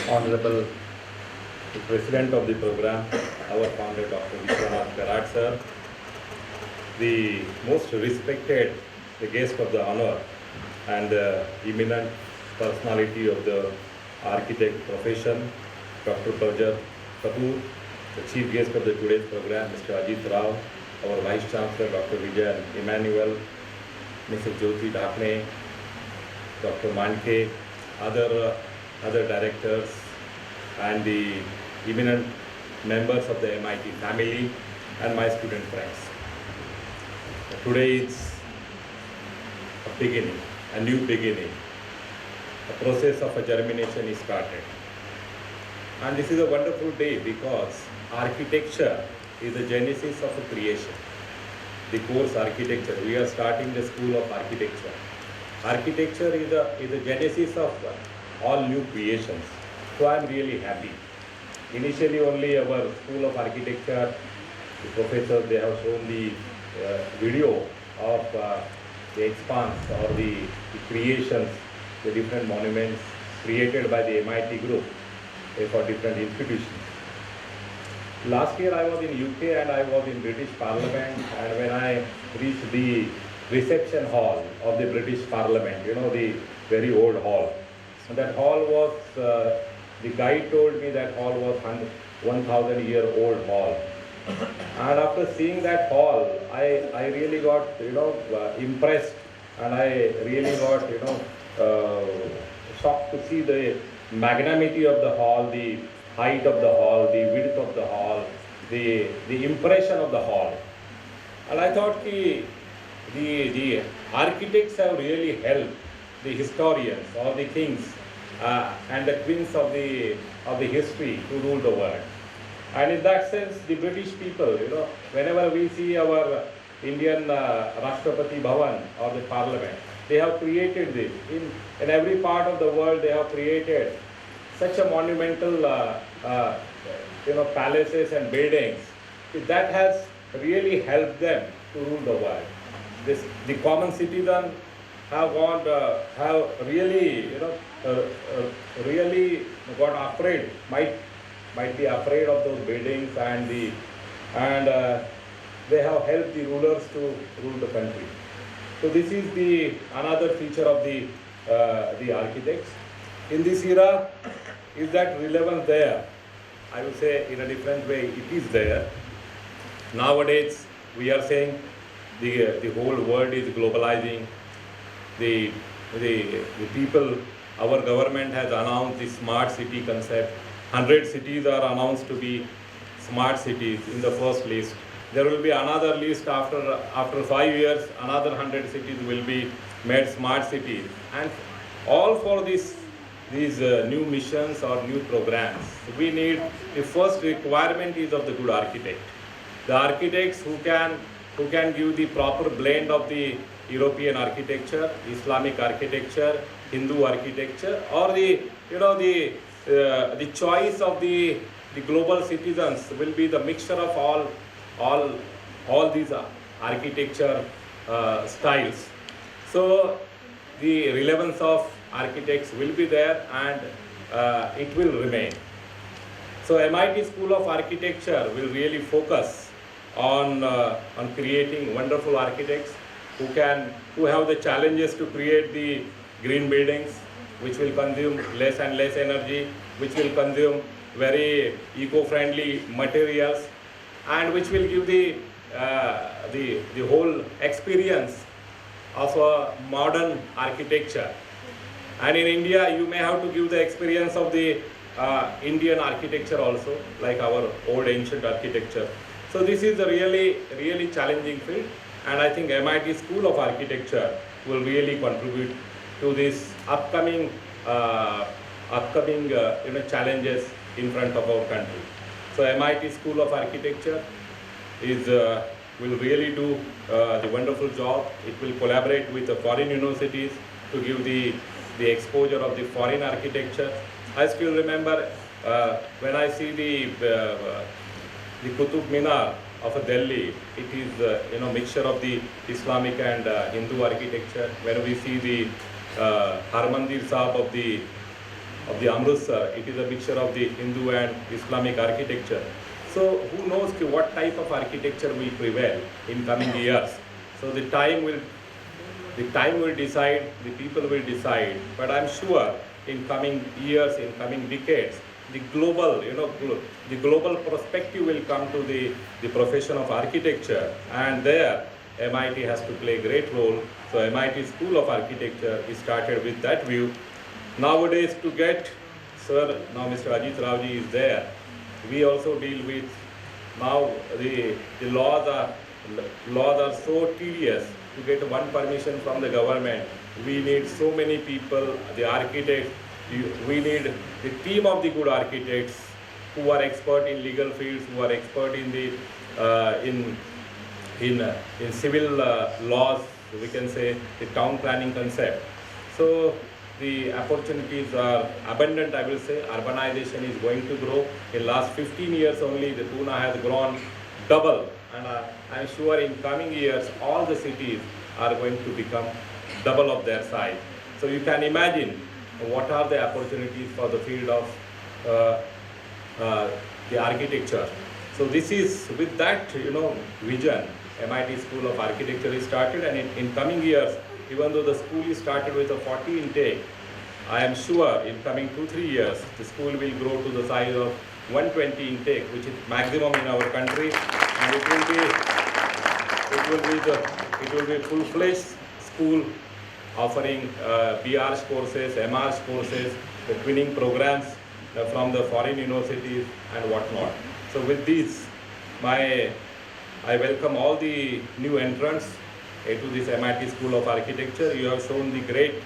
Honorable President of the program, our founder Dr. Vishwanath Karat sir, the most respected, the guest of the honor, and the eminent personality of the architect profession, Dr. Prajat Kapoor, the chief guest of the today's program, Mr. Ajit Rao, our Vice Chancellor, Dr. Vijay Emmanuel, Mrs. Jyoti Dhakne, Dr. Manke, other directors, and the eminent members of the MIT family, and my student friends. Today is a beginning, a new beginning. The process of a germination is started. And this is a wonderful day because architecture is the genesis of a creation. The course architecture, we are starting the school of architecture. Architecture is the genesis of all new creations. So I am really happy. Initially only our school of architecture, the professors, they have shown the video of the expanse or the creations, the different monuments created by the MIT group for different institutions. Last year I was in UK and I was in British Parliament, and when I reached the reception hall of the British Parliament, the very old hall. And that hall was, the guide told me that hall was 1,000-year-old hall. And after seeing that hall, I really got, impressed, and I really got, shocked to see the magnanimity of the hall, the height of the hall, the width of the hall, the impression of the hall. And I thought the architects have really helped the historians or the kings and the queens of the history to rule the world. And in that sense, the British people, whenever we see our Indian Rashtrapati Bhavan or the Parliament, they have created this. In every part of the world, they have created such a monumental, palaces and buildings. That has really helped them to rule the world. The common citizen have really, really got afraid, might be afraid of those buildings, and they have helped the rulers to rule the country. So this is another feature of the architects. In this era, is that relevance there? I would say in a different way, it is there. Nowadays, we are saying the whole world is globalizing. The people, our government has announced the smart city concept. 100 cities are announced to be smart cities in the first list. There will be another list after 5 years, another 100 cities will be made smart cities. And all for these new missions or new programs, we need, the first requirement is of the good architect. The architects who can give the proper blend of the European architecture, Islamic architecture, Hindu architecture, or the choice of the global citizens will be the mixture of all these architecture styles. So the relevance of architects will be there, and it will remain. So MIT School of Architecture will really focus on creating wonderful architects who have the challenges to create the green buildings, which will consume less and less energy, which will consume very eco-friendly materials, and which will give the whole experience of a modern architecture. And in India, you may have to give the experience of the Indian architecture also, like our old ancient architecture. So this is a really, really challenging field, and I think MIT School of Architecture will really contribute to this upcoming challenges in front of our country. So MIT School of Architecture will really do the wonderful job. It will collaborate with the foreign universities to give the exposure of the foreign architecture. I still remember when I see the Qutub Minar of Delhi, it is mixture of the Islamic and Hindu architecture. When we see the Harmandir Sahib of the Amritsar. It is a mixture of the Hindu and Islamic architecture. So who knows what type of architecture will prevail in coming years. So the time will decide, the people will decide, but I'm sure in coming years, in coming decades, the global, the global perspective will come to the profession of architecture, and there MIT has to play a great role. So MIT School of Architecture is started with that view. Nowadays to get, sir, now Mr. Ajit Ravji is there, we also deal with, now the laws are so tedious. To get one permission from the government, we need so many people, the architects, we need the team of the good architects who are expert in legal fields, who are expert in the in civil laws, we can say the town planning concept. So the opportunities are abundant, I will say. Urbanization is going to grow. In last 15 years only, the Pune has grown double, and I'm sure in coming years, all the cities are going to become double of their size. So you can imagine what are the opportunities for the field of the architecture. So this is, with that vision, MIT School of Architecture is started, and in coming years, even though the school is started with a 40 intake, I am sure in coming 2-3 years, the school will grow to the size of 120 intake, which is maximum in our country, and it will be full-fledged school offering BRs courses, MRs courses, the twinning programs from the foreign universities and whatnot. So with this, I welcome all the new entrants to this MIT School of Architecture. You have shown the great,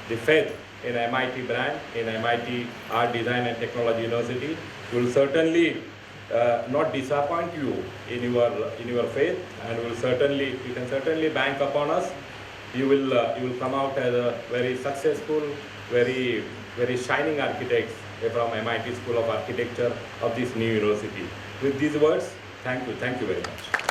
the faith in MIT brand, in MIT Art, Design and Technology University. Will certainly not disappoint you in your faith, and you can certainly bank upon us. You will come out as a very successful, very shining architects from MIT School of Architecture of this new university. With these words, thank you very much.